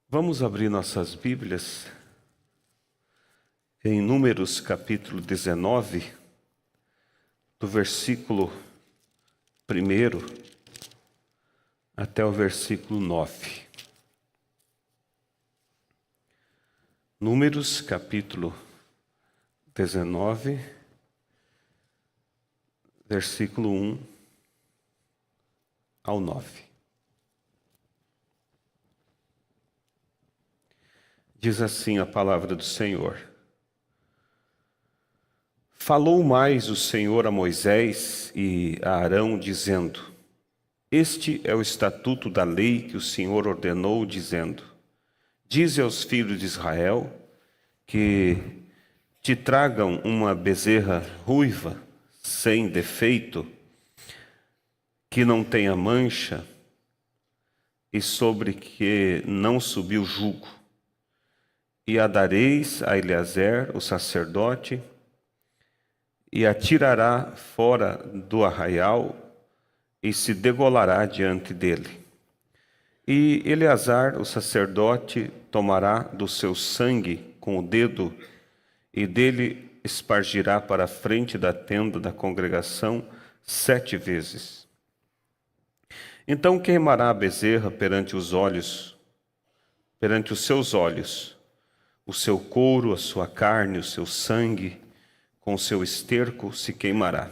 Vamos abrir nossas Bíblias em Números capítulo 19, do versículo 1 até o versículo 9. Números capítulo 19, versículo 1 ao 9. Diz assim a palavra do Senhor. Falou mais o Senhor a Moisés e a Arão, dizendo: Este é o estatuto da lei que o Senhor ordenou, dizendo: Dize aos filhos de Israel que te tragam uma bezerra ruiva, sem defeito, que não tenha mancha e sobre que não subiu jugo. E a dareis a Eleazer, o sacerdote, e a tirará fora do arraial e se degolará diante dele. E Eleazar, o sacerdote, tomará do seu sangue com o dedo e dele espargirá para a frente da tenda da congregação 7 vezes. Então queimará a bezerra perante os seus olhos, o seu couro, a sua carne, o seu sangue, com o seu esterco se queimará.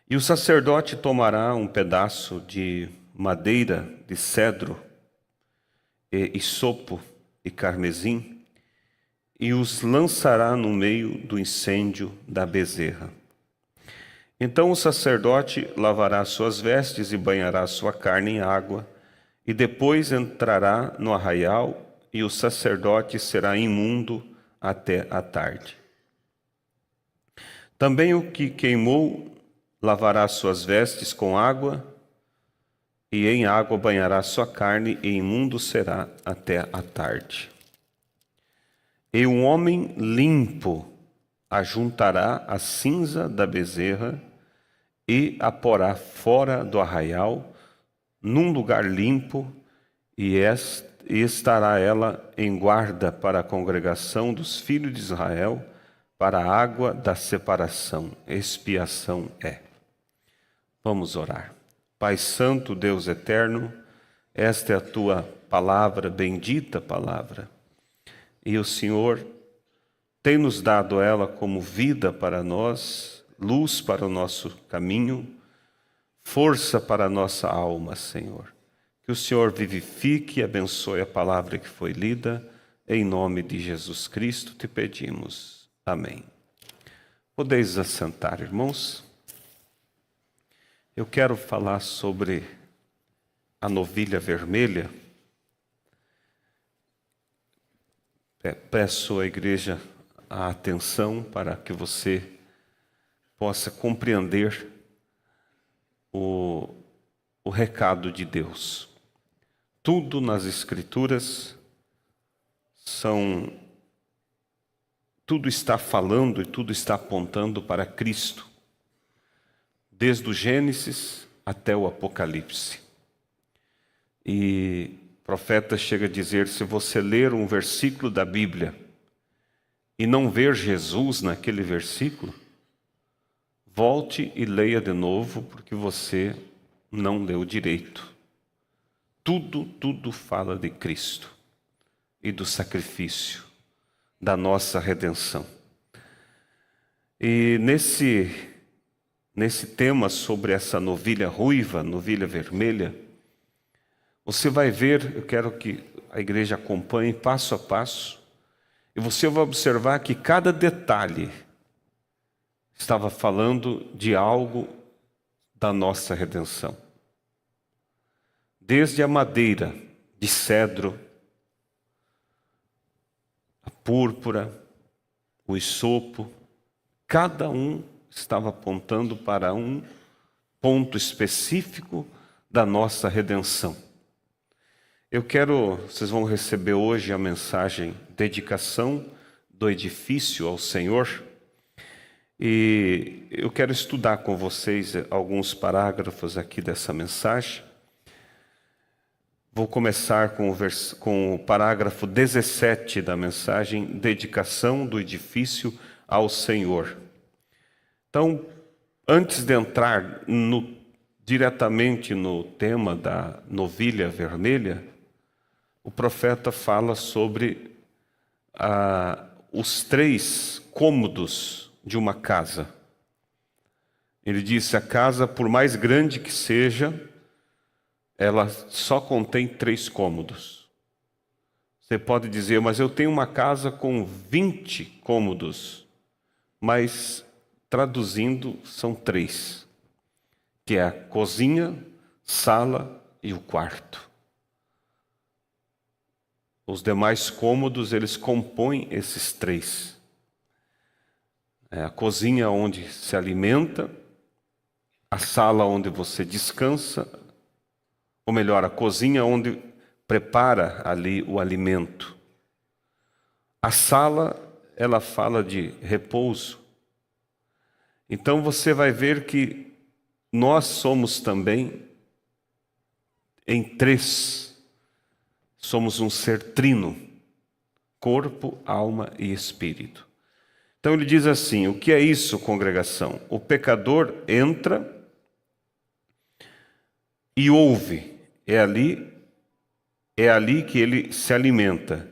E o sacerdote tomará um pedaço de madeira de cedro, e hisopo e carmesim, e os lançará no meio do incêndio da bezerra. Então o sacerdote lavará suas vestes e banhará sua carne em água, e depois entrará no arraial, e o sacerdote será imundo até a tarde. Também o que queimou lavará suas vestes com água, e em água banhará sua carne, e imundo será até a tarde. E um homem limpo ajuntará a cinza da bezerra e a porá fora do arraial, num lugar limpo, e estará ela em guarda para a congregação dos filhos de Israel, para a água da separação. Expiação é. Vamos orar. Pai Santo, Deus eterno, esta é a tua palavra, bendita palavra. E o Senhor tem nos dado ela como vida para nós, luz para o nosso caminho, força para a nossa alma, Senhor. Que o Senhor vivifique e abençoe a palavra que foi lida. Em nome de Jesus Cristo te pedimos. Amém. Podeis assentar, irmãos. Eu quero falar sobre a novilha vermelha. Peço à igreja a atenção para que você possa compreender o recado de Deus. Tudo nas Escrituras tudo está falando e tudo está apontando para Cristo, desde o Gênesis até o Apocalipse. E o profeta chega a dizer: se você ler um versículo da Bíblia e não ver Jesus naquele versículo, volte e leia de novo, porque você não leu direito. Tudo fala de Cristo e do sacrifício, da nossa redenção. E nesse tema sobre essa novilha ruiva, novilha vermelha, você vai ver, eu quero que a igreja acompanhe passo a passo, e você vai observar que cada detalhe estava falando de algo da nossa redenção. Desde a madeira de cedro, a púrpura, o hisopo, cada um estava apontando para um ponto específico da nossa redenção. Vocês vão receber hoje a mensagem Dedicação do Edifício ao Senhor. E eu quero estudar com vocês alguns parágrafos aqui dessa mensagem. Vou começar com o parágrafo 17 da mensagem, dedicação do edifício ao Senhor. Então, antes de entrar diretamente no tema da novilha vermelha, o profeta fala sobre os 3 cômodos de uma casa. Ele disse: a casa, por mais grande que seja, ela só contém 3 cômodos. Você pode dizer, mas eu tenho uma casa com 20 cômodos. Mas, traduzindo, são 3. Que é a cozinha, sala e o quarto. Os demais cômodos, eles compõem esses 3. É a cozinha onde se alimenta, a sala onde você descansa, ou melhor, a cozinha onde prepara ali o alimento. A sala, ela fala de repouso. Então você vai ver que nós somos também em 3. Somos um ser trino, corpo, alma e espírito. Então ele diz assim: o que é isso, congregação? O pecador entra e ouve, é ali que ele se alimenta.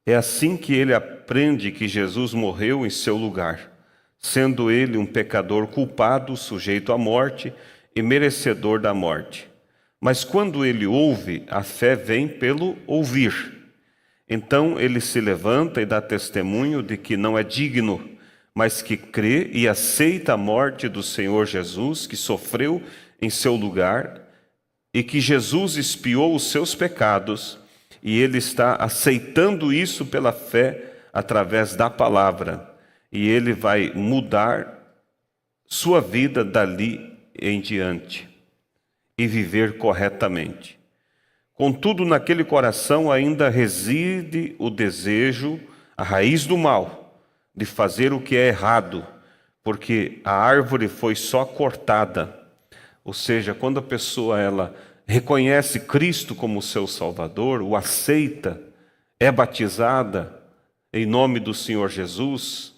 É assim que ele aprende que Jesus morreu em seu lugar, sendo ele um pecador culpado, sujeito à morte e merecedor da morte. Mas quando ele ouve, a fé vem pelo ouvir. Então ele se levanta e dá testemunho de que não é digno, mas que crê e aceita a morte do Senhor Jesus, que sofreu em seu lugar, e que Jesus expiou os seus pecados, e ele está aceitando isso pela fé através da palavra, e ele vai mudar sua vida dali em diante e viver corretamente. Contudo, naquele coração ainda reside o desejo, a raiz do mal, de fazer o que é errado, porque a árvore foi só cortada. Ou seja, quando a pessoa ela reconhece Cristo como seu Salvador, o aceita, é batizada em nome do Senhor Jesus,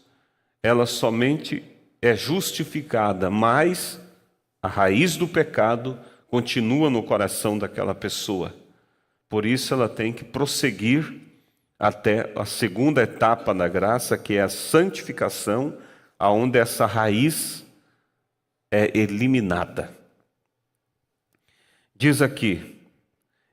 ela somente é justificada, mas a raiz do pecado continua no coração daquela pessoa. Por isso ela tem que prosseguir até a segunda etapa da graça, que é a santificação, aonde essa raiz é eliminada. Diz aqui: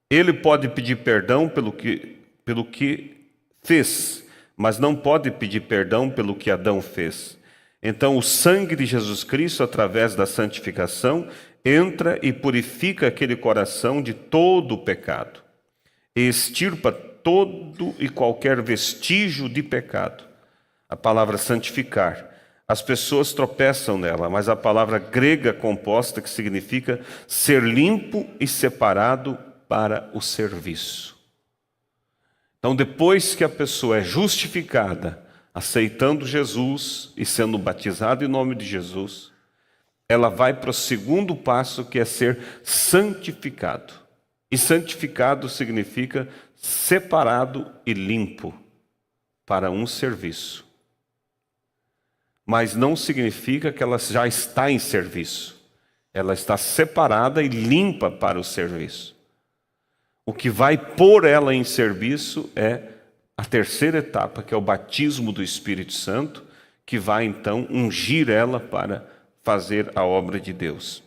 ele pode pedir perdão pelo que fez, mas não pode pedir perdão pelo que Adão fez. Então o sangue de Jesus Cristo, através da santificação, entra e purifica aquele coração de todo o pecado, e extirpa todo e qualquer vestígio de pecado. A palavra santificar, as pessoas tropeçam nela, mas a palavra grega composta que significa ser limpo e separado para o serviço. Então, depois que a pessoa é justificada, aceitando Jesus e sendo batizada em nome de Jesus, ela vai para o segundo passo, que é ser santificado. E santificado significa separado e limpo para um serviço. Mas não significa que ela já está em serviço. Ela está separada e limpa para o serviço. O que vai pôr ela em serviço é a terceira etapa, que é o batismo do Espírito Santo, que vai então ungir ela para fazer a obra de Deus.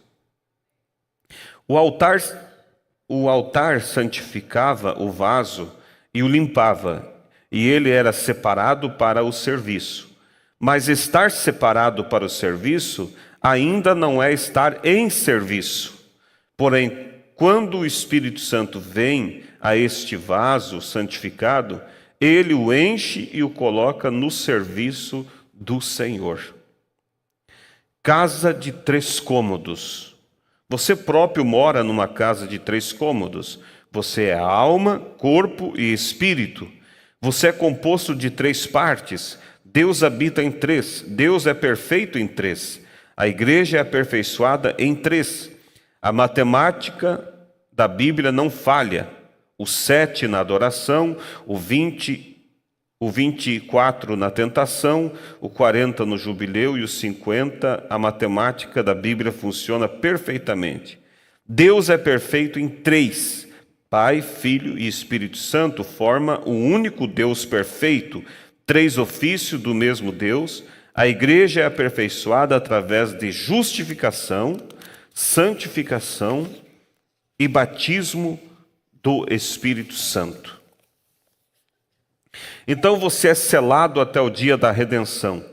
O altar santificava o vaso e o limpava, e ele era separado para o serviço. Mas estar separado para o serviço ainda não é estar em serviço. Porém, quando o Espírito Santo vem a este vaso santificado, ele o enche e o coloca no serviço do Senhor. Casa de 3 cômodos. Você próprio mora numa casa de 3 cômodos. Você é alma, corpo e espírito. Você é composto de 3 partes. Deus habita em 3. Deus é perfeito em 3. A igreja é aperfeiçoada em 3. A matemática da Bíblia não falha. o 7 na adoração, o 24 na tentação, o 40 no jubileu e o 50, a matemática da Bíblia funciona perfeitamente. Deus é perfeito em três: Pai, Filho e Espírito Santo forma o único Deus perfeito, três ofícios do mesmo Deus. A igreja é aperfeiçoada através de justificação, santificação e batismo do Espírito Santo. Então você é selado até o dia da redenção.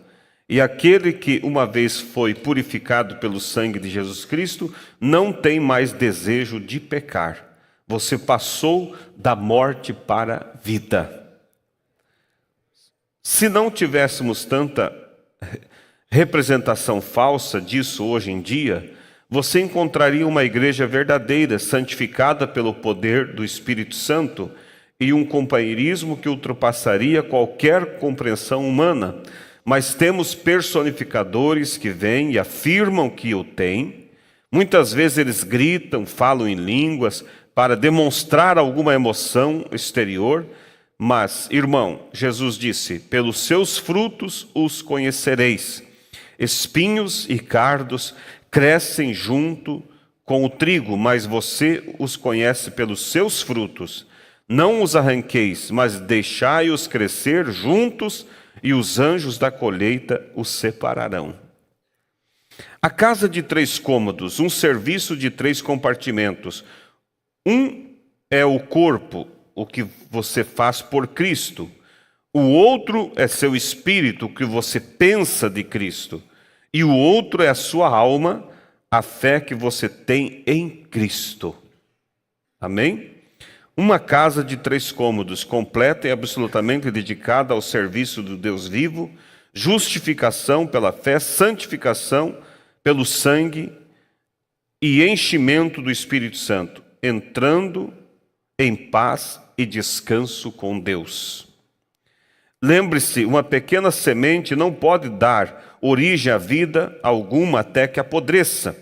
E aquele que uma vez foi purificado pelo sangue de Jesus Cristo não tem mais desejo de pecar. Você passou da morte para a vida. Se não tivéssemos tanta representação falsa disso hoje em dia, você encontraria uma igreja verdadeira, santificada pelo poder do Espírito Santo, e um companheirismo que ultrapassaria qualquer compreensão humana. Mas temos personificadores que vêm e afirmam que o têm. Muitas vezes eles gritam, falam em línguas para demonstrar alguma emoção exterior. Mas, irmão, Jesus disse: pelos seus frutos os conhecereis. Espinhos e cardos crescem junto com o trigo, mas você os conhece pelos seus frutos. Não os arranqueis, mas deixai-os crescer juntos, e os anjos da colheita os separarão. A casa de 3 cômodos, um serviço de 3 compartimentos. Um é o corpo, o que você faz por Cristo. O outro é seu espírito, o que você pensa de Cristo. E o outro é a sua alma, a fé que você tem em Cristo. Amém? Uma casa de 3 cômodos, completa e absolutamente dedicada ao serviço do Deus vivo, justificação pela fé, santificação pelo sangue e enchimento do Espírito Santo, entrando em paz e descanso com Deus. Lembre-se, uma pequena semente não pode dar origem à vida alguma até que apodreça.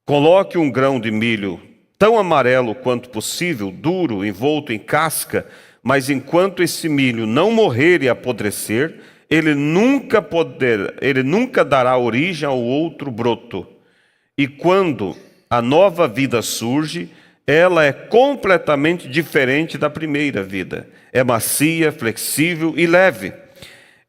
Coloque um grão de milho tão amarelo quanto possível, duro, envolto em casca, mas enquanto esse milho não morrer e apodrecer, ele nunca dará origem ao outro broto. E quando a nova vida surge, ela é completamente diferente da primeira vida. É macia, flexível e leve.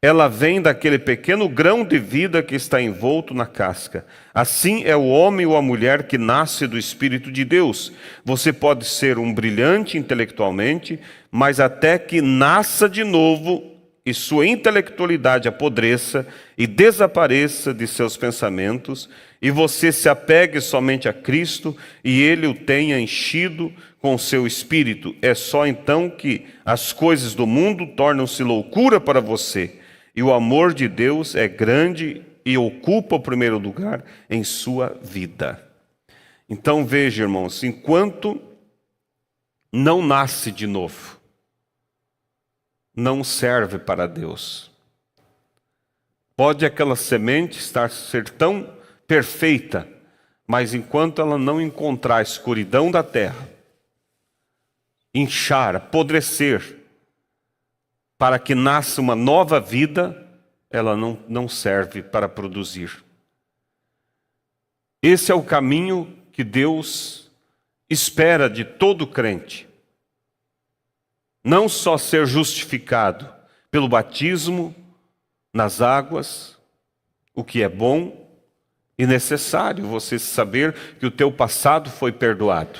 Ela vem daquele pequeno grão de vida que está envolto na casca. Assim é o homem ou a mulher que nasce do Espírito de Deus. Você pode ser um brilhante intelectualmente, mas até que nasça de novo e sua intelectualidade apodreça e desapareça de seus pensamentos, e você se apegue somente a Cristo e Ele o tenha enchido com o seu Espírito, é só então que as coisas do mundo tornam-se loucura para você. E o amor de Deus é grande e ocupa o primeiro lugar em sua vida. Então veja, irmãos, enquanto não nasce de novo, não serve para Deus. Pode aquela semente ser tão perfeita, mas enquanto ela não encontrar a escuridão da terra, inchar, apodrecer, para que nasça uma nova vida, ela não serve para produzir. Esse é o caminho que Deus espera de todo crente. Não só ser justificado pelo batismo nas águas, o que é bom e necessário, você saber que o teu passado foi perdoado.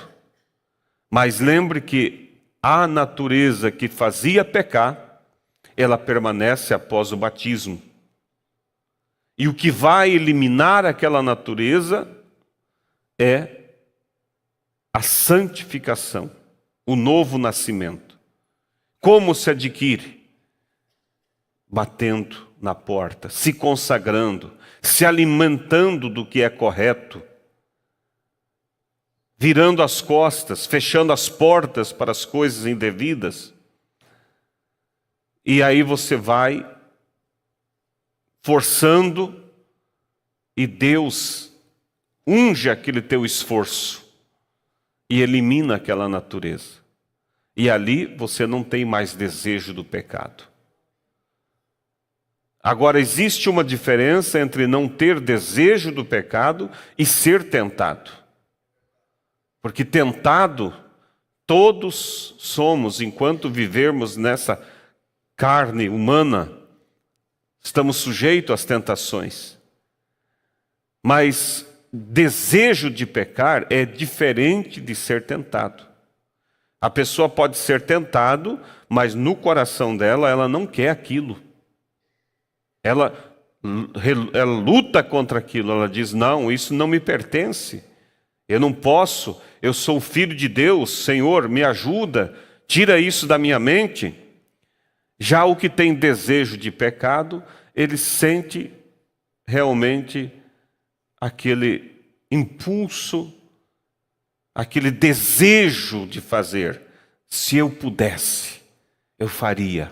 Mas lembre que a natureza que fazia pecar, ela permanece após o batismo. E o que vai eliminar aquela natureza é a santificação, o novo nascimento. Como se adquire? Batendo na porta, se consagrando, se alimentando do que é correto, virando as costas, fechando as portas para as coisas indevidas. E aí você vai forçando e Deus unge aquele teu esforço. e elimina aquela natureza. E ali você não tem mais desejo do pecado. Agora, existe uma diferença entre não ter desejo do pecado e ser tentado. Porque tentado, todos somos, enquanto vivermos nessa carne humana, estamos sujeitos às tentações. Mas desejo de pecar é diferente de ser tentado. A pessoa pode ser tentado, mas no coração dela, ela não quer aquilo. Ela luta contra aquilo, ela diz, não, isso não me pertence. Eu não posso, eu sou filho de Deus, Senhor, me ajuda, tira isso da minha mente. Já o que tem desejo de pecado, ele sente realmente aquele impulso, aquele desejo de fazer. Se eu pudesse, eu faria.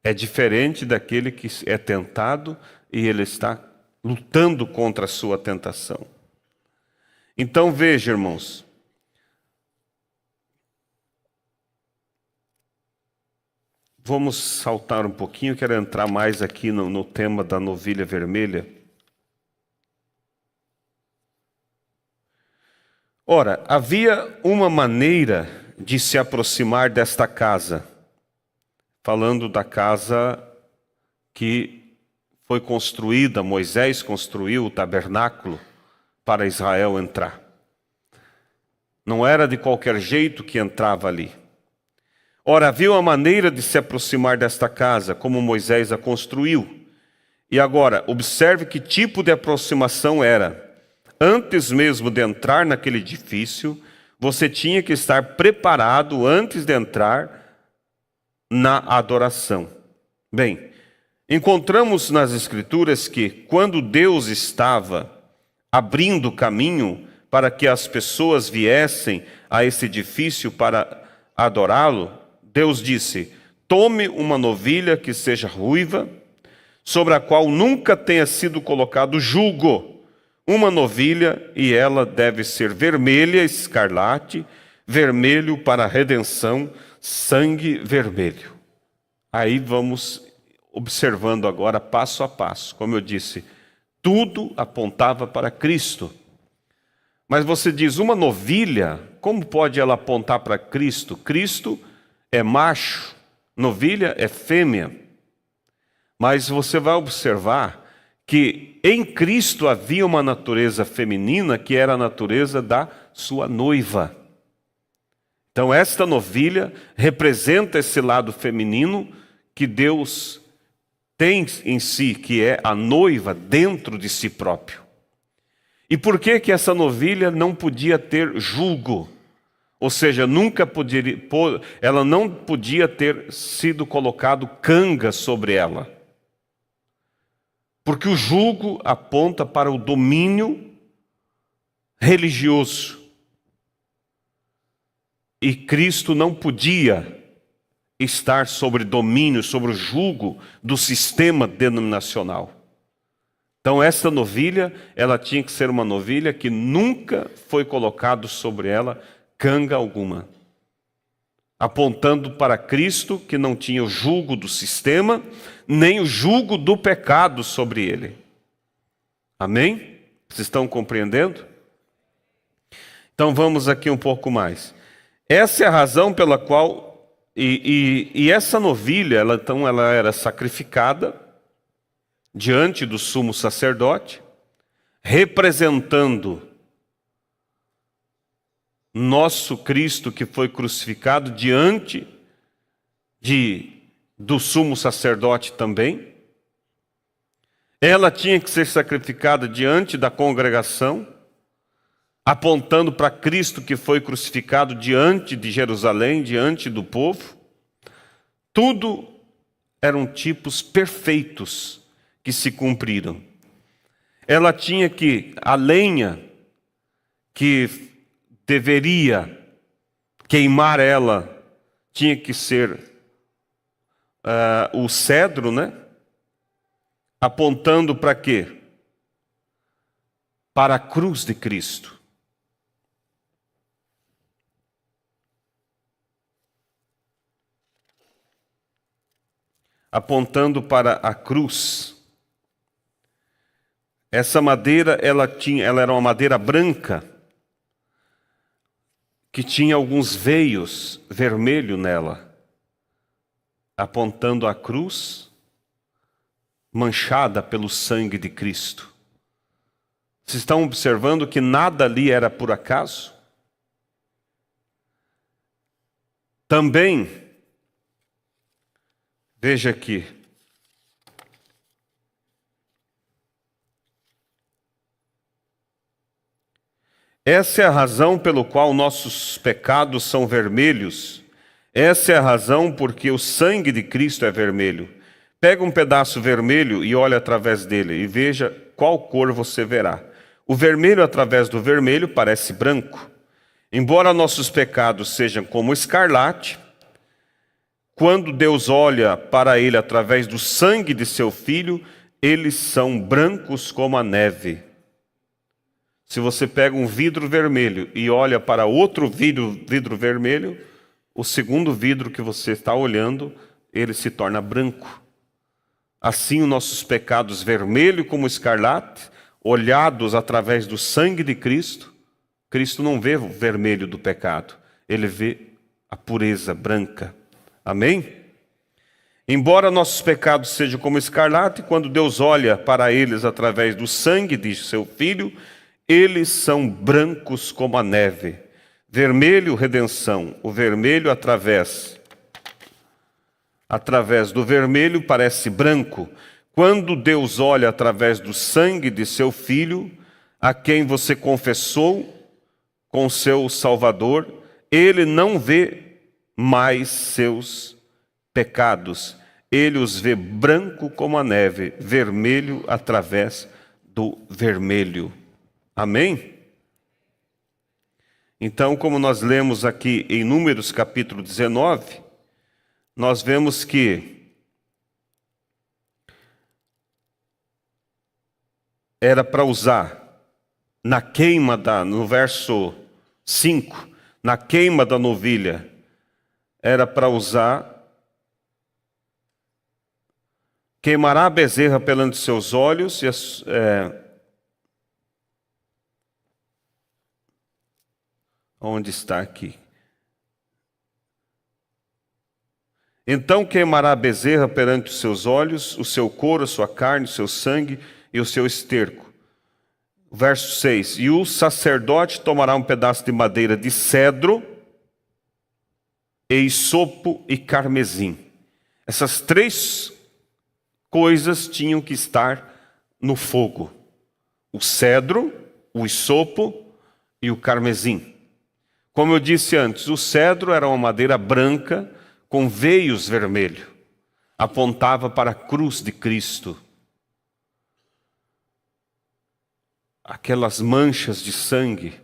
É diferente daquele que é tentado e ele está lutando contra a sua tentação. Então veja, irmãos, vamos saltar um pouquinho, quero entrar mais aqui no tema da novilha vermelha. Ora, havia uma maneira de se aproximar desta casa, falando da casa que foi construída, Moisés construiu o tabernáculo para Israel entrar. Não era de qualquer jeito que entrava ali. Ora, havia uma maneira de se aproximar desta casa, como Moisés a construiu. E agora, observe que tipo de aproximação era. Antes mesmo de entrar naquele edifício, você tinha que estar preparado antes de entrar na adoração. Bem, encontramos nas Escrituras que quando Deus estava abrindo caminho para que as pessoas viessem a esse edifício para adorá-lo, Deus disse, tome uma novilha que seja ruiva, sobre a qual nunca tenha sido colocado jugo, uma novilha, e ela deve ser vermelha, escarlate, vermelho para a redenção, sangue vermelho. Aí vamos observando agora passo a passo. Como eu disse, tudo apontava para Cristo. Mas você diz, uma novilha, como pode ela apontar para Cristo? Cristo é macho, novilha é fêmea. Mas você vai observar que em Cristo havia uma natureza feminina que era a natureza da sua noiva. Então esta novilha representa esse lado feminino que Deus tem em si, que é a noiva dentro de si próprio. E por que que essa novilha não podia ter jugo? Ou seja, ela não podia ter sido colocado canga sobre ela. Porque o jugo aponta para o domínio religioso. E Cristo não podia estar sobre domínio, sobre o jugo do sistema denominacional. Então essa novilha, ela tinha que ser uma novilha que nunca foi colocado sobre ela canga alguma. Apontando para Cristo, que não tinha o jugo do sistema, nem o jugo do pecado sobre ele. Amém? Vocês estão compreendendo? Então vamos aqui um pouco mais. Essa é a razão pela qual, e essa novilha, ela era sacrificada diante do sumo sacerdote, representando nosso Cristo que foi crucificado diante do sumo sacerdote também. Ela tinha que ser sacrificada diante da congregação, apontando para Cristo que foi crucificado diante de Jerusalém, diante do povo. Tudo eram tipos perfeitos que se cumpriram. Ela tinha que, a lenha que deveria queimar ela, tinha que ser o cedro, né? Apontando para quê? Para a cruz de Cristo. apontando para a cruz. Essa madeira, ela era uma madeira branca, que tinha alguns veios vermelhos nela, apontando a cruz, manchada pelo sangue de Cristo. Vocês estão observando que nada ali era por acaso? Também, veja aqui, essa é a razão pelo qual nossos pecados são vermelhos. Essa é a razão porque o sangue de Cristo é vermelho. Pega um pedaço vermelho e olha através dele e veja qual cor você verá. O vermelho através do vermelho parece branco. Embora nossos pecados sejam como escarlate, quando Deus olha para ele através do sangue de seu Filho, eles são brancos como a neve. Se você pega um vidro vermelho e olha para outro vidro vermelho, o segundo vidro que você está olhando, ele se torna branco. Assim, os nossos pecados vermelhos como escarlate, olhados através do sangue de Cristo, Cristo não vê o vermelho do pecado, ele vê a pureza branca. Amém? Embora nossos pecados sejam como escarlate, quando Deus olha para eles através do sangue de seu Filho, eles são brancos como a neve. Vermelho, redenção. O vermelho através do vermelho parece branco. Quando Deus olha através do sangue de seu Filho, a quem você confessou com seu Salvador, ele não vê mais seus pecados. Ele os vê branco como a neve, vermelho através do vermelho. Amém? Então, como nós lemos aqui em Números capítulo 19, nós vemos que era para usar na queima no verso 5, na queima da novilha, era para usar, queimará a bezerra perante seus olhos e onde está aqui? Então queimará a bezerra perante os seus olhos, o seu couro, a sua carne, o seu sangue e o seu esterco. Verso 6. E o sacerdote tomará um pedaço de madeira de cedro, e hisopo e carmesim. Essas três coisas tinham que estar no fogo: o cedro, o hisopo e o carmesim. Como eu disse antes, o cedro era uma madeira branca com veios vermelhos. Apontava para a cruz de Cristo. Aquelas manchas de sangue.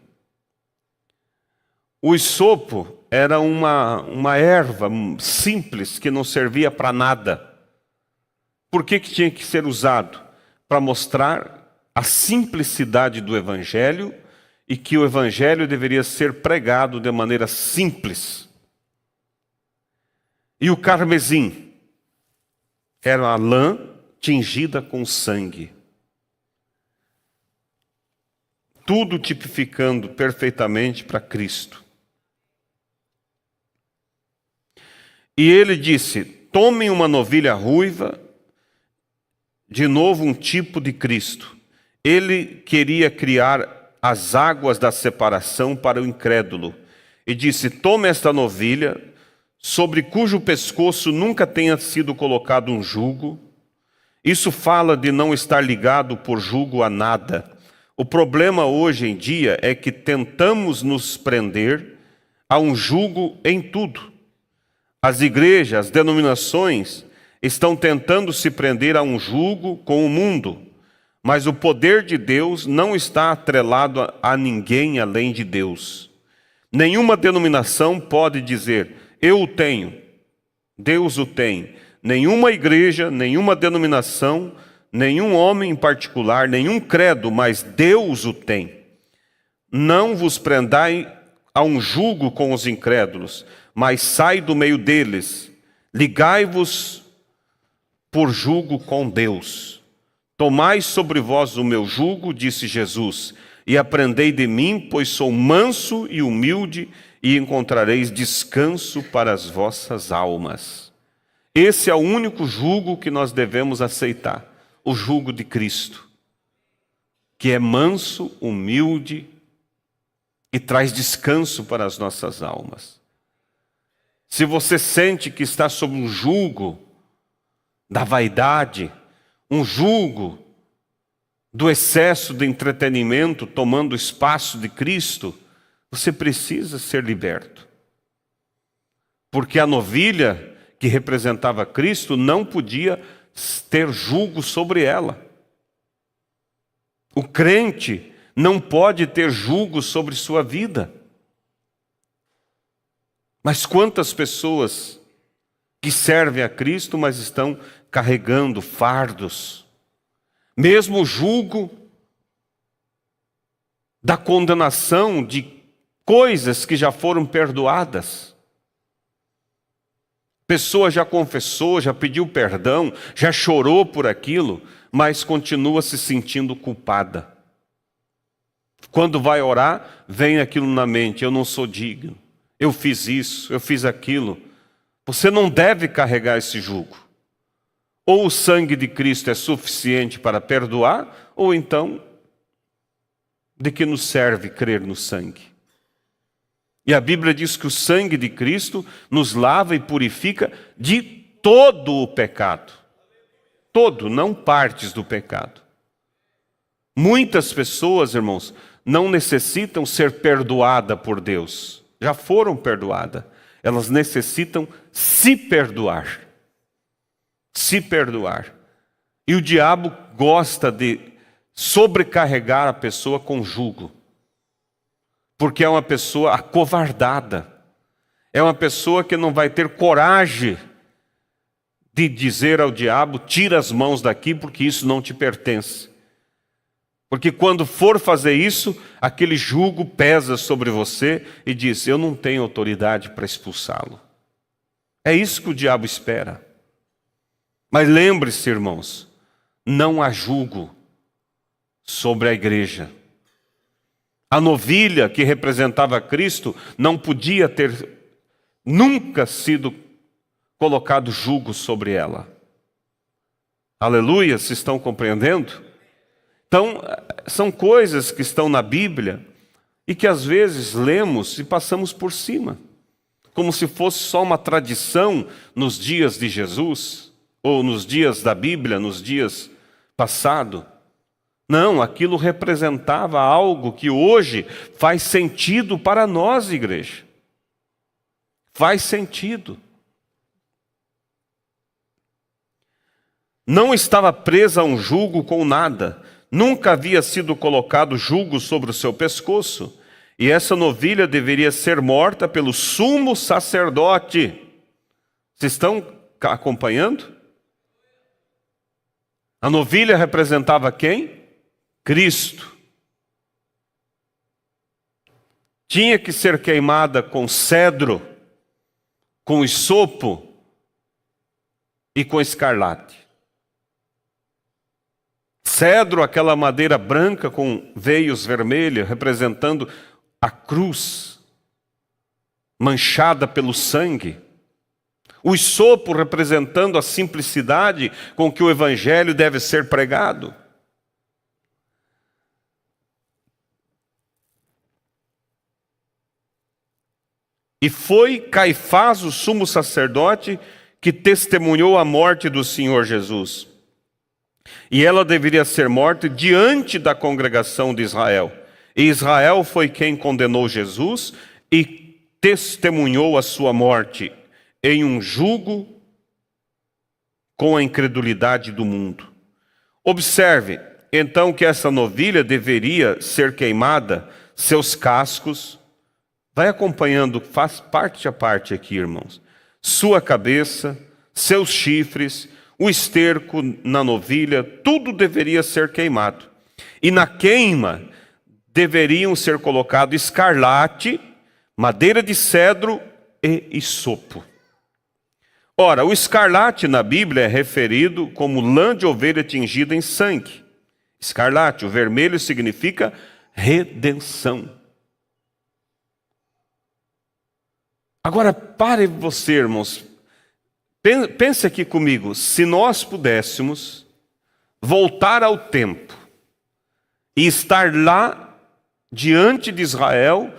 O hisopo era uma erva simples que não servia para nada. Por que tinha que ser usado? Para mostrar a simplicidade do Evangelho e que o Evangelho deveria ser pregado de maneira simples. E o carmesim era a lã tingida com sangue. Tudo tipificando perfeitamente para Cristo. E ele disse: tomem uma novilha ruiva, de novo um tipo de Cristo. Ele queria criar as águas da separação para o incrédulo. E disse: tome esta novilha, sobre cujo pescoço nunca tenha sido colocado um jugo. Isso fala de não estar ligado por jugo a nada. O problema hoje em dia é que tentamos nos prender a um jugo em tudo. As igrejas, as denominações estão tentando se prender a um jugo com o mundo, mas o poder de Deus não está atrelado a ninguém além de Deus. Nenhuma denominação pode dizer: eu o tenho, Deus o tem. Nenhuma igreja, nenhuma denominação, nenhum homem em particular, nenhum credo, mas Deus o tem. Não vos prendai a um jugo com os incrédulos, mas sai do meio deles. Ligai-vos por jugo com Deus. Tomai sobre vós o meu jugo, disse Jesus, e aprendei de mim, pois sou manso e humilde, e encontrareis descanso para as vossas almas. Esse é o único jugo que nós devemos aceitar, o jugo de Cristo, que é manso, humilde e traz descanso para as nossas almas. Se você sente que está sob um jugo da vaidade, um jugo do excesso de entretenimento tomando o espaço de Cristo, você precisa ser liberto. Porque a novilha que representava Cristo não podia ter jugo sobre ela. O crente não pode ter jugo sobre sua vida. Mas quantas pessoas que servem a Cristo, mas estão carregando fardos, mesmo o jugo da condenação de coisas que já foram perdoadas. Pessoa já confessou, já pediu perdão, já chorou por aquilo, mas continua se sentindo culpada. Quando vai orar, vem aquilo na mente: eu não sou digno, eu fiz isso, eu fiz aquilo. Você não deve carregar esse jugo. Ou o sangue de Cristo é suficiente para perdoar, ou então, de que nos serve crer no sangue? E a Bíblia diz que o sangue de Cristo nos lava e purifica de todo o pecado. Todo, não partes do pecado. Muitas pessoas, irmãos, não necessitam ser perdoadas por Deus. Já foram perdoadas. Elas necessitam se perdoar. Se perdoar. E o diabo gosta de sobrecarregar a pessoa com jugo. Porque é uma pessoa acovardada. É uma pessoa que não vai ter coragem de dizer ao diabo: tira as mãos daqui porque isso não te pertence. Porque quando for fazer isso, aquele jugo pesa sobre você e diz: eu não tenho autoridade para expulsá-lo. É isso que o diabo espera. Mas lembre-se, irmãos, não há jugo sobre a igreja. A novilha que representava Cristo não podia ter nunca sido colocado jugo sobre ela. Aleluia, se estão compreendendo? Então, são coisas que estão na Bíblia e que às vezes lemos e passamos por cima, como se fosse só uma tradição nos dias de Jesus, ou nos dias da Bíblia, nos dias passados. Não, aquilo representava algo que hoje faz sentido para nós, igreja. Faz sentido. Não estava presa a um jugo com nada. Nunca havia sido colocado jugo sobre o seu pescoço. E essa novilha deveria ser morta pelo sumo sacerdote. Vocês estão acompanhando? A novilha representava quem? Cristo. Tinha que ser queimada com cedro, com hisopo e com escarlate. Cedro, aquela madeira branca com veios vermelhos, representando a cruz, manchada pelo sangue. O hisopo representando a simplicidade com que o evangelho deve ser pregado. E foi Caifás, o sumo sacerdote, que testemunhou a morte do Senhor Jesus. E ela deveria ser morta diante da congregação de Israel. E Israel foi quem condenou Jesus e testemunhou a sua morte em um jugo com a incredulidade do mundo. Observe, então, que essa novilha deveria ser queimada, seus cascos. Vai acompanhando, faz parte a parte aqui, irmãos. Sua cabeça, seus chifres, o esterco na novilha, tudo deveria ser queimado. E na queima deveriam ser colocados escarlate, madeira de cedro e hisopo. Ora, o escarlate na Bíblia é referido como lã de ovelha tingida em sangue. Escarlate, o vermelho significa redenção. Agora, pare você, irmãos. Pense aqui comigo. Se nós pudéssemos voltar ao tempo e estar lá diante de Israel,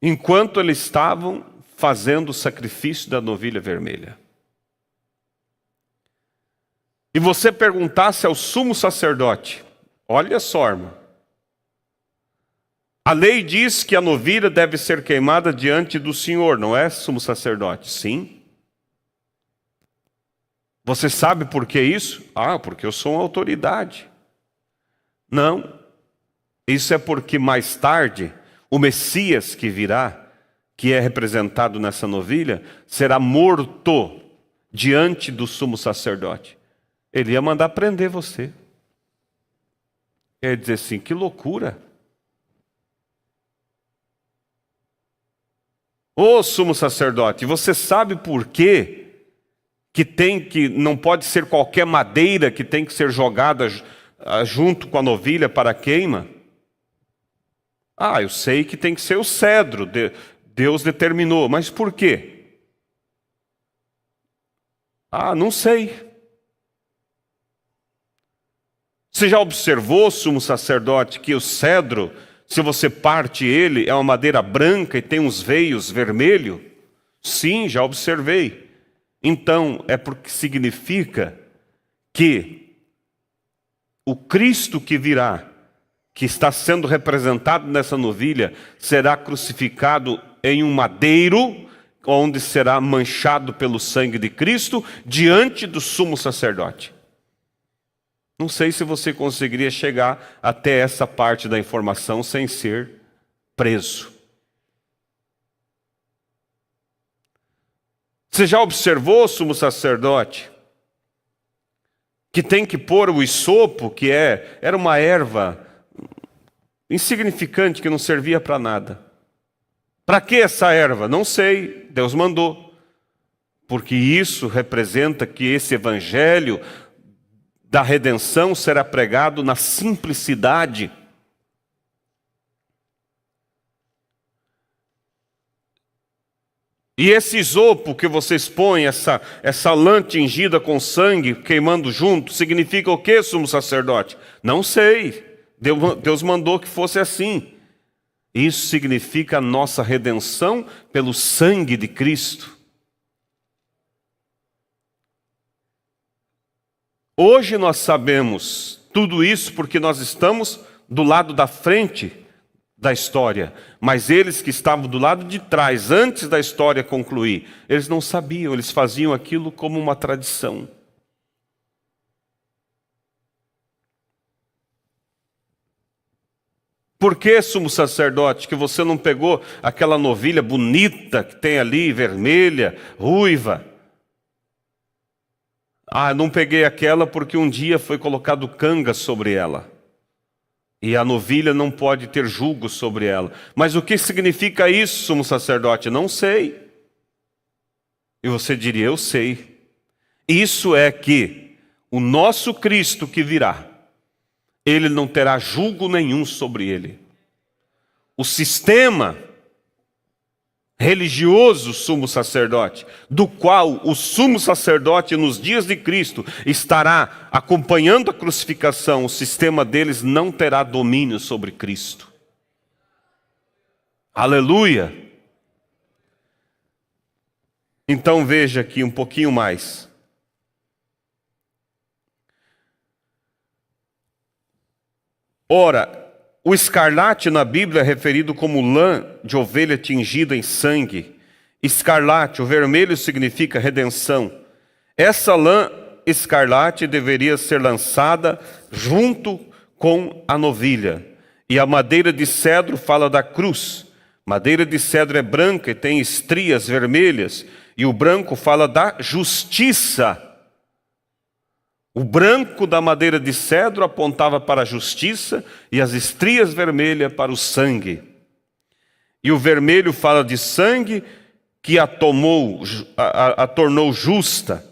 enquanto eles estavam fazendo o sacrifício da novilha vermelha. E você perguntasse ao sumo sacerdote, olha só, irmão, a lei diz que a novilha deve ser queimada diante do Senhor, não é, sumo sacerdote? Sim. Você sabe por que isso? Ah, porque eu sou uma autoridade. Não. Isso é porque mais tarde, o Messias que virá, que é representado nessa novilha, será morto diante do sumo sacerdote. Ele ia mandar prender você. Ele ia dizer assim, que loucura. Ô sumo sacerdote, você sabe por quê? Que não pode ser qualquer madeira que tem que ser jogada junto com a novilha para a queima? Ah, eu sei que tem que ser o cedro, Deus determinou, mas por quê? Ah, não sei. Você já observou, sumo sacerdote, que o cedro, se você parte ele, é uma madeira branca e tem uns veios vermelhos? Sim, já observei. Então, é porque significa que o Cristo que virá, que está sendo representado nessa novilha, será crucificado em um madeiro, onde será manchado pelo sangue de Cristo, diante do sumo sacerdote. Não sei se você conseguiria chegar até essa parte da informação sem ser preso. Você já observou, sumo sacerdote, que tem que pôr o hisopo, que era uma erva insignificante que não servia para nada. Para que essa erva? Não sei, Deus mandou. Porque isso representa que esse evangelho da redenção será pregado na simplicidade. E esse isopo que vocês põem, essa lã tingida com sangue, queimando junto, significa o que, sumo sacerdote? Não sei. Deus mandou que fosse assim. Isso significa a nossa redenção pelo sangue de Cristo. Hoje nós sabemos tudo isso porque nós estamos do lado da frente da história. Mas eles que estavam do lado de trás, antes da história concluir, eles não sabiam, eles faziam aquilo como uma tradição. Por que, sumo sacerdote, que você não pegou aquela novilha bonita que tem ali, vermelha, ruiva? Ah, não peguei aquela porque um dia foi colocado canga sobre ela. E a novilha não pode ter jugo sobre ela. Mas o que significa isso, sumo sacerdote? Não sei. E você diria, eu sei. Isso é que o nosso Cristo que virá, ele não terá jugo nenhum sobre ele. O sistema religioso sumo sacerdote, do qual o sumo sacerdote nos dias de Cristo estará acompanhando a crucificação, o sistema deles não terá domínio sobre Cristo. Aleluia! Então veja aqui um pouquinho mais. Ora, o escarlate na Bíblia é referido como lã de ovelha tingida em sangue. Escarlate, o vermelho significa redenção. Essa lã escarlate deveria ser lançada junto com a novilha. E a madeira de cedro fala da cruz. Madeira de cedro é branca e tem estrias vermelhas. E o branco fala da justiça. O branco da madeira de cedro apontava para a justiça e as estrias vermelhas para o sangue. E o vermelho fala de sangue que a tornou justa.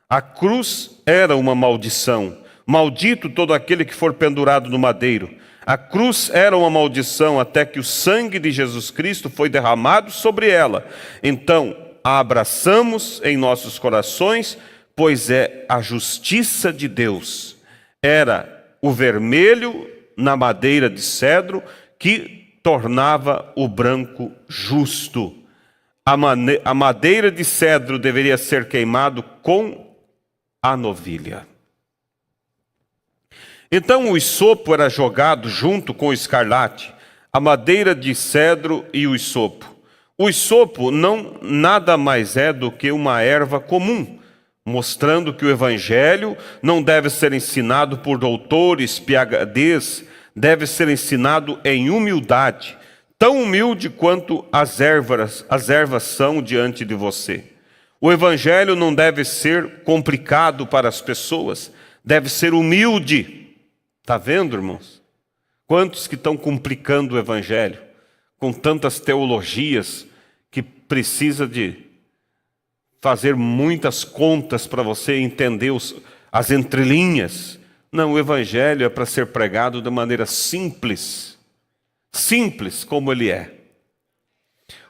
A cruz era uma maldição. Maldito todo aquele que for pendurado no madeiro. A cruz era uma maldição até que o sangue de Jesus Cristo foi derramado sobre ela. Então, a abraçamos em nossos corações, pois é a justiça de Deus. Era o vermelho na madeira de cedro que tornava o branco justo. A madeira de cedro deveria ser queimado com a novilha. Então o hisopo era jogado junto com o escarlate, a madeira de cedro e o hisopo. O hisopo nada mais é do que uma erva comum, mostrando que o evangelho não deve ser ensinado por doutores, PhDs, deve ser ensinado em humildade, tão humilde quanto as ervas são diante de você. O evangelho não deve ser complicado para as pessoas, deve ser humilde. Está vendo, irmãos? Quantos que estão complicando o evangelho, com tantas teologias, que precisa de fazer muitas contas para você entender as entrelinhas. Não, o evangelho é para ser pregado de maneira simples. Simples como ele é.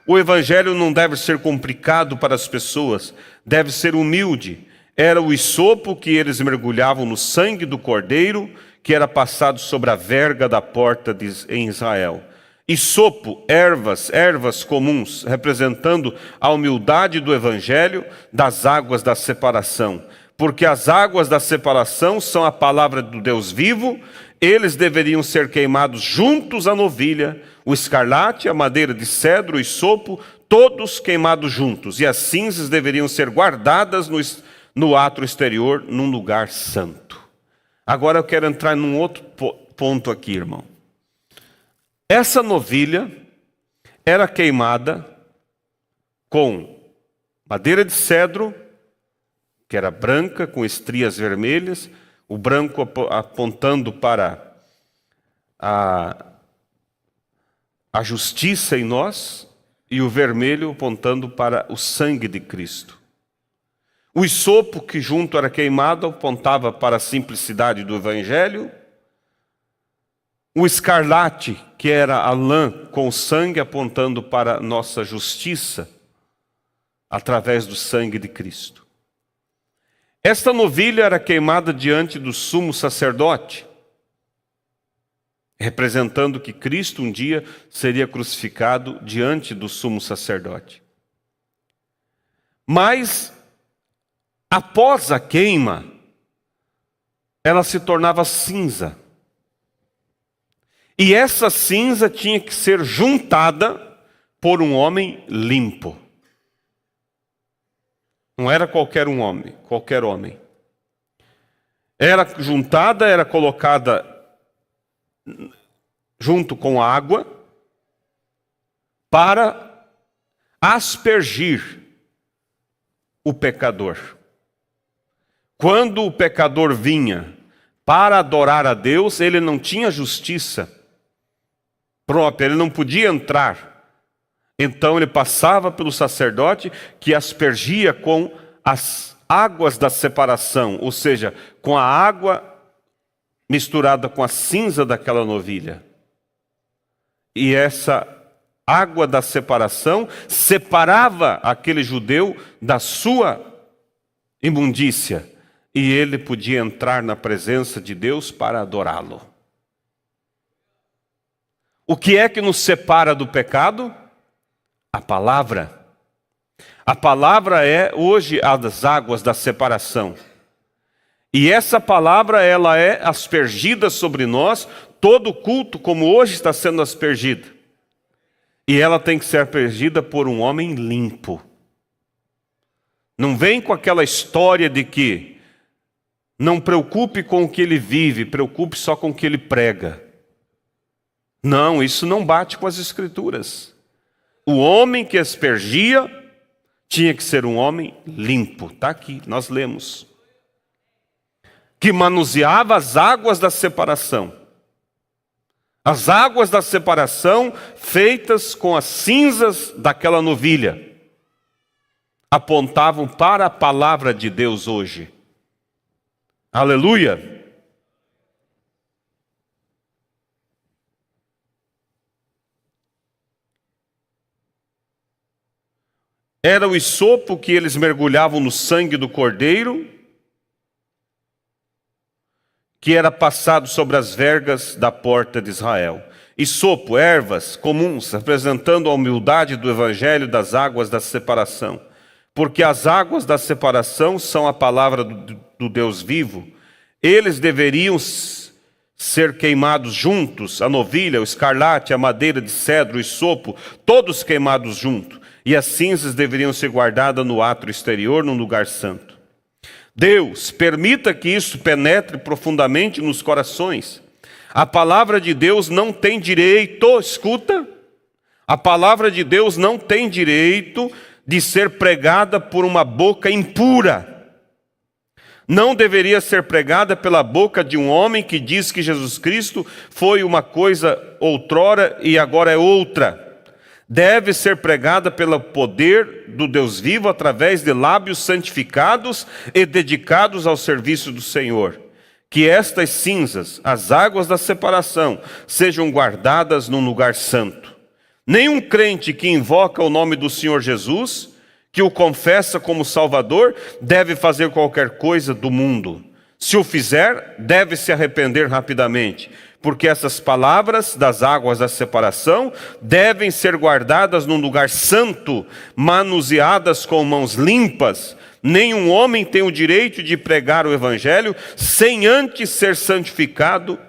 O evangelho não deve ser complicado para as pessoas, deve ser humilde. Era o hisopo que eles mergulhavam no sangue do cordeiro, que era passado sobre a verga da porta em Israel. Hisopo, ervas comuns, representando a humildade do evangelho das águas da separação. Porque as águas da separação são a palavra do Deus vivo, eles deveriam ser queimados juntos à novilha, o escarlate, a madeira de cedro, o hisopo, todos queimados juntos. E as cinzas deveriam ser guardadas no átrio exterior, num lugar santo. Agora eu quero entrar num outro ponto aqui, irmão. Essa novilha era queimada com madeira de cedro, que era branca, com estrias vermelhas, o branco apontando para a justiça em nós, e o vermelho apontando para o sangue de Cristo. O hisopo que junto era queimado apontava para a simplicidade do evangelho. O escarlate, que era a lã com sangue, apontando para a nossa justiça, através do sangue de Cristo. Esta novilha era queimada diante do sumo sacerdote, representando que Cristo um dia seria crucificado diante do sumo sacerdote. Mas, após a queima, ela se tornava cinza. E essa cinza tinha que ser juntada por um homem limpo. Não era qualquer homem. Era juntada, era colocada junto com água para aspergir o pecador. Quando o pecador vinha para adorar a Deus, ele não tinha justiça própria, ele não podia entrar. Então ele passava pelo sacerdote, que aspergia com as águas da separação, ou seja, com a água misturada com a cinza daquela novilha. E essa água da separação separava aquele judeu da sua imundícia, e ele podia entrar na presença de Deus para adorá-lo. O que é que nos separa do pecado? A palavra. A palavra é hoje as águas da separação. E essa palavra, ela é aspergida sobre nós, todo culto como hoje está sendo aspergida. E ela tem que ser aspergida por um homem limpo. Não vem com aquela história de que não preocupe com o que ele vive, preocupe só com o que ele prega. Não, isso não bate com as Escrituras. O homem que aspergia tinha que ser um homem limpo. Está aqui, nós lemos. Que manuseava as águas da separação. As águas da separação feitas com as cinzas daquela novilha. apontavam para a palavra de Deus hoje. Aleluia! Era o hisopo que eles mergulhavam no sangue do cordeiro, que era passado sobre as vergas da porta de Israel. Hisopo, ervas comuns, representando a humildade do evangelho das águas da separação. Porque as águas da separação são a palavra do Deus vivo. Eles deveriam ser queimados juntos, a novilha, o escarlate, a madeira de cedro, o hisopo, todos queimados juntos. E as cinzas deveriam ser guardadas no átrio exterior, num lugar santo. Deus, permita que isso penetre profundamente nos corações. A palavra de Deus não tem direito, escuta, a palavra de Deus não tem direito de ser pregada por uma boca impura. Não deveria ser pregada pela boca de um homem que diz que Jesus Cristo foi uma coisa outrora e agora é outra. Deve ser pregada pelo poder do Deus vivo através de lábios santificados e dedicados ao serviço do Senhor. Que estas cinzas, as águas da separação, sejam guardadas num lugar santo. Nenhum crente que invoca o nome do Senhor Jesus, que o confessa como Salvador, deve fazer qualquer coisa do mundo. Se o fizer, deve se arrepender rapidamente, porque essas palavras das águas da separação devem ser guardadas num lugar santo, manuseadas com mãos limpas. Nenhum homem tem o direito de pregar o evangelho sem antes ser santificado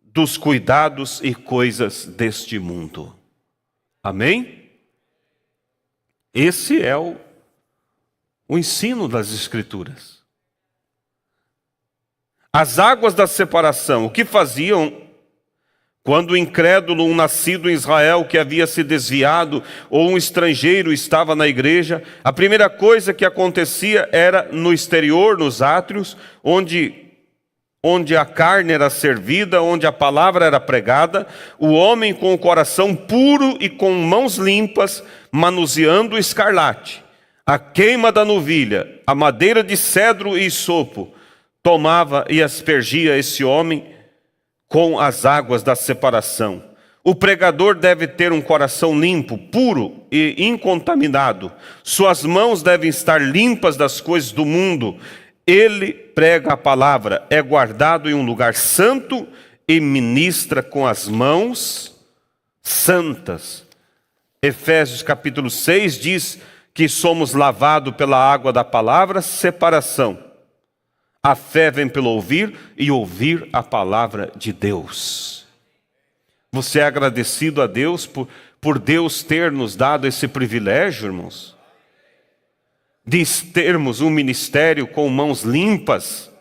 dos cuidados e coisas deste mundo. Amém? Esse é o ensino das Escrituras. As águas da separação, o que faziam quando o incrédulo, um nascido em Israel que havia se desviado, ou um estrangeiro estava na igreja? A primeira coisa que acontecia era no exterior, nos átrios, onde a carne era servida, onde a palavra era pregada, o homem com o coração puro e com mãos limpas, manuseando o escarlate, a queima da novilha, a madeira de cedro e hisopo, tomava e aspergia esse homem com as águas da separação. O pregador deve ter um coração limpo, puro e incontaminado. Suas mãos devem estar limpas das coisas do mundo. Ele prega a palavra, é guardado em um lugar santo e ministra com as mãos santas. Efésios capítulo 6 diz que somos lavados pela água da palavra, separação. A fé vem pelo ouvir e ouvir a palavra de Deus. Você é agradecido a Deus por Deus ter nos dado esse privilégio, irmãos? De termos um ministério com mãos limpas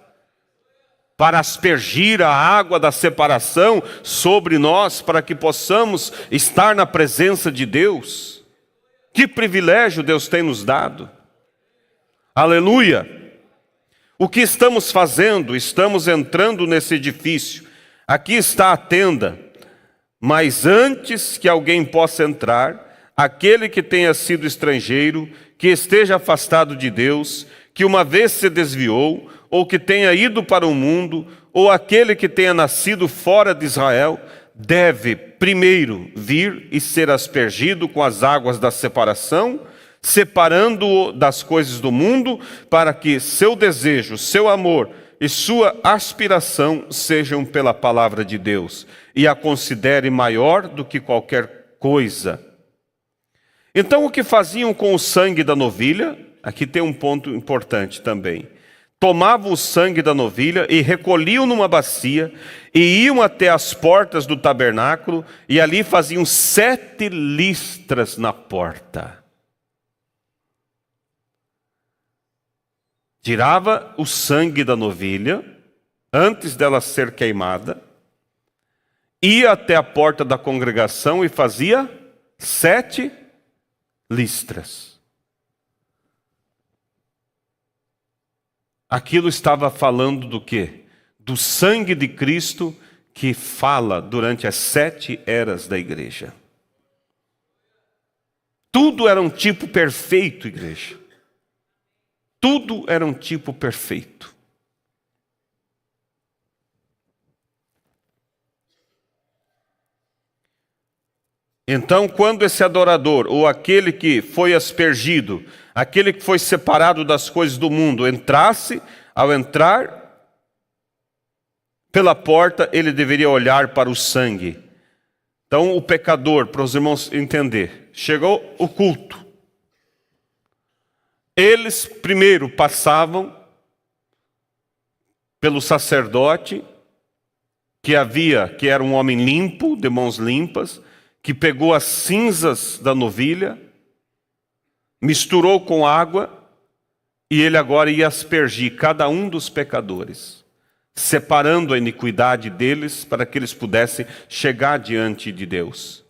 para aspergir a água da separação sobre nós, para que possamos estar na presença de Deus. Que privilégio Deus tem nos dado. Aleluia! O que estamos fazendo? Estamos entrando nesse edifício. Aqui está a tenda. Mas antes que alguém possa entrar, aquele que tenha sido estrangeiro, que esteja afastado de Deus, que uma vez se desviou, ou que tenha ido para o mundo, ou aquele que tenha nascido fora de Israel, deve primeiro vir e ser aspergido com as águas da separação, separando-o das coisas do mundo, para que seu desejo, seu amor e sua aspiração sejam pela palavra de Deus, e a considere maior do que qualquer coisa. Então, o que faziam com o sangue da novilha? Aqui tem um ponto importante também. Tomavam o sangue da novilha e recolhiam numa bacia, e iam até as portas do tabernáculo, e ali faziam 7 listras na porta. Tirava o sangue da novilha, antes dela ser queimada, ia até a porta da congregação e fazia 7 listras. Aquilo estava falando do quê? Do sangue de Cristo que fala durante as 7 eras da igreja. Tudo era um tipo perfeito, igreja. Tudo era um tipo perfeito. Então, quando esse adorador, ou aquele que foi aspergido, aquele que foi separado das coisas do mundo, entrasse, ao entrar pela porta, ele deveria olhar para o sangue. Então, o pecador, para os irmãos entender, chegou o culto. Eles primeiro passavam pelo sacerdote, que era um homem limpo, de mãos limpas, que pegou as cinzas da novilha, misturou com água, e ele agora ia aspergir cada um dos pecadores, separando a iniquidade deles para que eles pudessem chegar diante de Deus.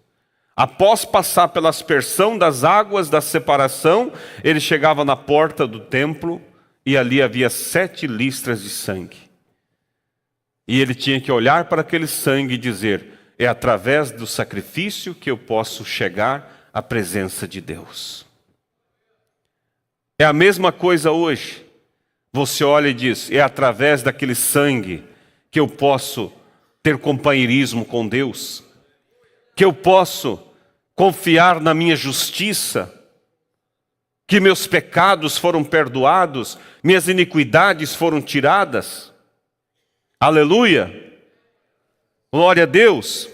Após passar pela aspersão das águas da separação, ele chegava na porta do templo e ali havia 7 listras de sangue. E ele tinha que olhar para aquele sangue e dizer: é através do sacrifício que eu posso chegar à presença de Deus. É a mesma coisa hoje. Você olha e diz: é através daquele sangue que eu posso ter companheirismo com Deus, que eu posso confiar na minha justiça, que meus pecados foram perdoados, minhas iniquidades foram tiradas. Aleluia! Glória a Deus!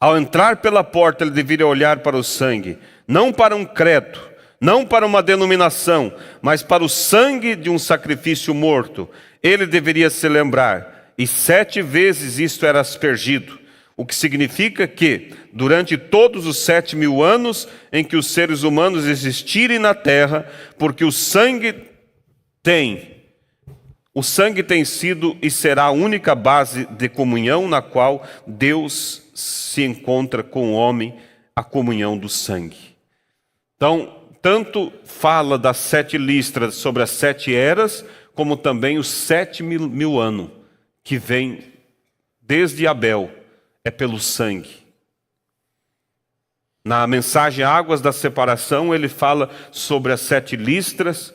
Ao entrar pela porta, ele deveria olhar para o sangue, não para um credo, não para uma denominação, mas para o sangue de um sacrifício morto. Ele deveria se lembrar, e 7 vezes isto era aspergido, o que significa que, durante todos os 7.000 anos em que os seres humanos existirem na terra, porque o sangue tem sido e será a única base de comunhão na qual Deus se encontra com o homem, a comunhão do sangue. Então, tanto fala das 7 listras sobre as 7 eras, como também os 7.000 anos, que vem desde Abel, é pelo sangue. Na mensagem Águas da Separação, ele fala sobre as 7 listras,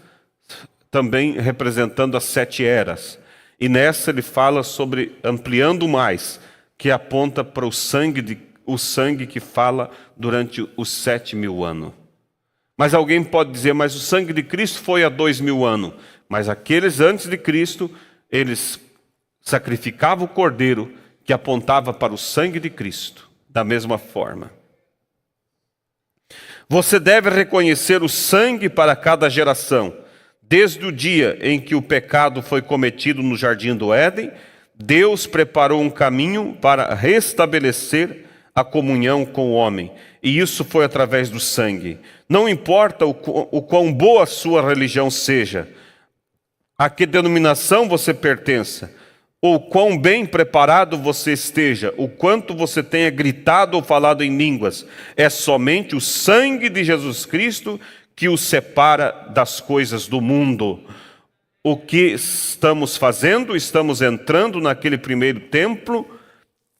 também representando as 7 eras. E nessa ele fala sobre, ampliando mais, que aponta para o sangue que fala durante os 7.000 anos. Mas alguém pode dizer: mas o sangue de Cristo foi há 2.000 anos. Mas aqueles antes de Cristo, eles sacrificavam o cordeiro que apontava para o sangue de Cristo, da mesma forma. Você deve reconhecer o sangue para cada geração. Desde o dia em que o pecado foi cometido no Jardim do Éden, Deus preparou um caminho para restabelecer a comunhão com o homem. E isso foi através do sangue. Não importa o quão boa a sua religião seja, a que denominação você pertença, ou quão bem preparado você esteja, o quanto você tenha gritado ou falado em línguas, é somente o sangue de Jesus Cristo que o separa das coisas do mundo. O que estamos fazendo? Estamos entrando naquele primeiro templo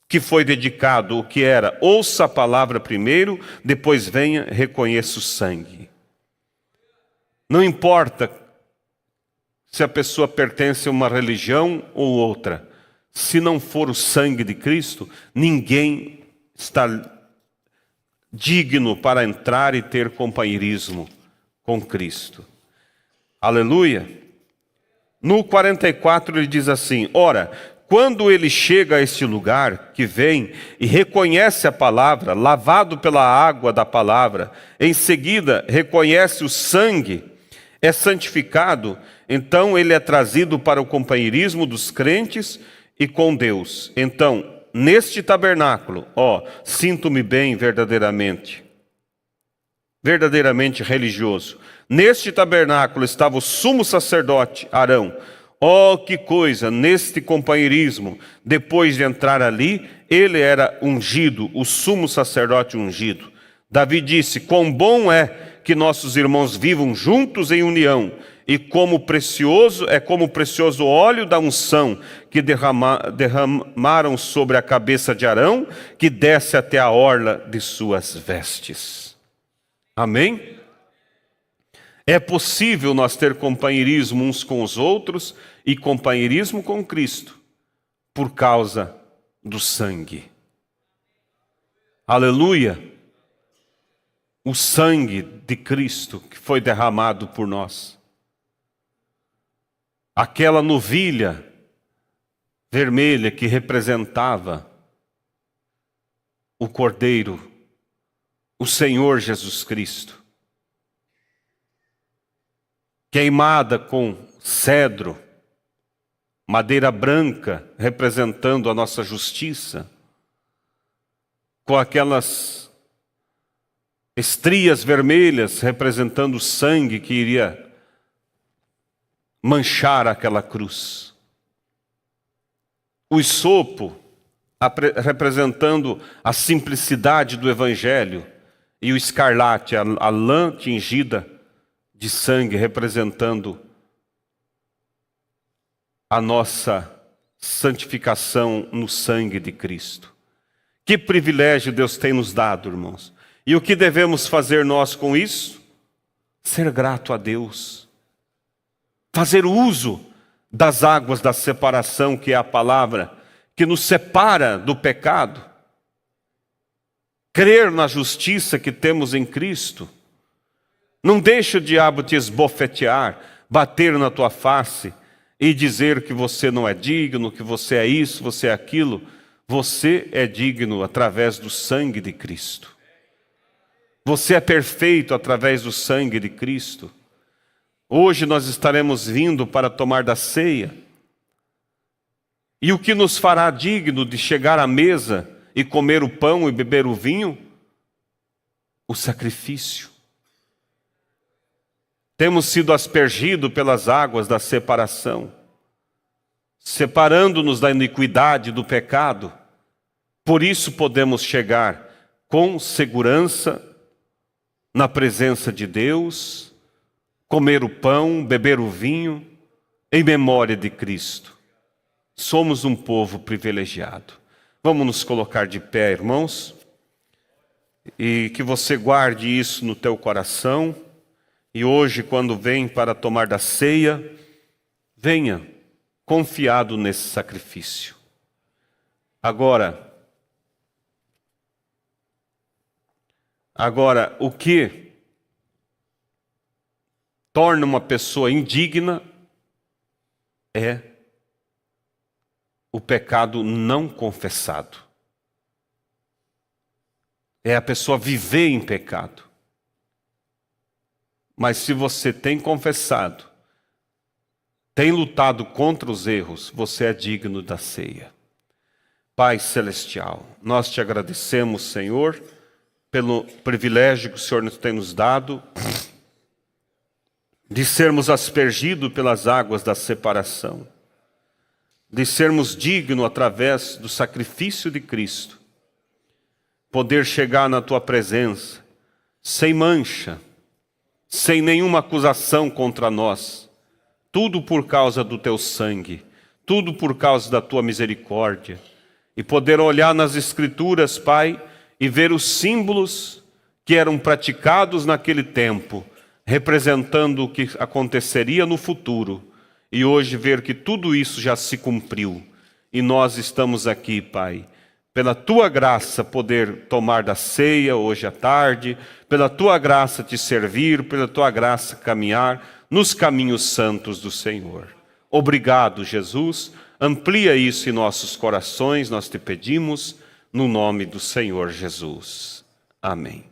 que foi dedicado, o que era: ouça a palavra primeiro, depois venha, reconheça o sangue. Não importa se a pessoa pertence a uma religião ou outra, se não for o sangue de Cristo, ninguém está digno para entrar e ter companheirismo com Cristo. Aleluia! No 44 ele diz assim: ora, quando ele chega a este lugar, que vem e reconhece a palavra, lavado pela água da palavra, em seguida reconhece o sangue, é santificado, então ele é trazido para o companheirismo dos crentes e com Deus. Então, neste tabernáculo, sinto-me bem verdadeiramente religioso. Neste tabernáculo estava o sumo sacerdote Arão. Que coisa, neste companheirismo, depois de entrar ali, ele era ungido, o sumo sacerdote ungido. Davi disse: quão bom é que nossos irmãos vivam juntos em união. e como precioso óleo da unção que derramaram sobre a cabeça de Arão, que desce até a orla de suas vestes. Amém? É possível nós ter companheirismo uns com os outros e companheirismo com Cristo por causa do sangue. Aleluia! O sangue de Cristo que foi derramado por nós. Aquela novilha vermelha que representava o Cordeiro, o Senhor Jesus Cristo. Queimada com cedro, madeira branca representando a nossa justiça, com aquelas estrias vermelhas representando o sangue que iria manchar aquela cruz. O hisopo representando a simplicidade do Evangelho, e o escarlate, a lã tingida de sangue, representando a nossa santificação no sangue de Cristo. Que privilégio Deus tem nos dado, irmãos. E o que devemos fazer nós com isso? Ser grato a Deus. Fazer uso das águas da separação, que é a palavra, que nos separa do pecado. Crer na justiça que temos em Cristo. Não deixe o diabo te esbofetear, bater na tua face e dizer que você não é digno, que você é isso, você é aquilo. Você é digno através do sangue de Cristo. Você é perfeito através do sangue de Cristo. Hoje nós estaremos vindo para tomar da ceia. E o que nos fará digno de chegar à mesa e comer o pão e beber o vinho? O sacrifício. Temos sido aspergidos pelas águas da separação, separando-nos da iniquidade, do pecado. Por isso podemos chegar com segurança na presença de Deus, comer o pão, beber o vinho, em memória de Cristo. Somos um povo privilegiado. Vamos nos colocar de pé, irmãos, e que você guarde isso no teu coração. E hoje, quando vem para tomar da ceia, venha confiado nesse sacrifício. Agora, o que torna uma pessoa indigna é o pecado não confessado. É a pessoa viver em pecado. Mas se você tem confessado, tem lutado contra os erros, você é digno da ceia. Pai Celestial, nós te agradecemos, Senhor, pelo privilégio que o Senhor tem nos dado de sermos aspergidos pelas águas da separação, de sermos dignos através do sacrifício de Cristo, poder chegar na Tua presença sem mancha, sem nenhuma acusação contra nós, tudo por causa do Teu sangue, tudo por causa da Tua misericórdia, e poder olhar nas Escrituras, Pai, e ver os símbolos que eram praticados naquele tempo, representando o que aconteceria no futuro, e hoje ver que tudo isso já se cumpriu, e nós estamos aqui, Pai, pela Tua graça poder tomar da ceia hoje à tarde, pela Tua graça te servir, pela Tua graça caminhar nos caminhos santos do Senhor. Obrigado, Jesus. Amplia isso em nossos corações, nós te pedimos, no nome do Senhor Jesus. Amém.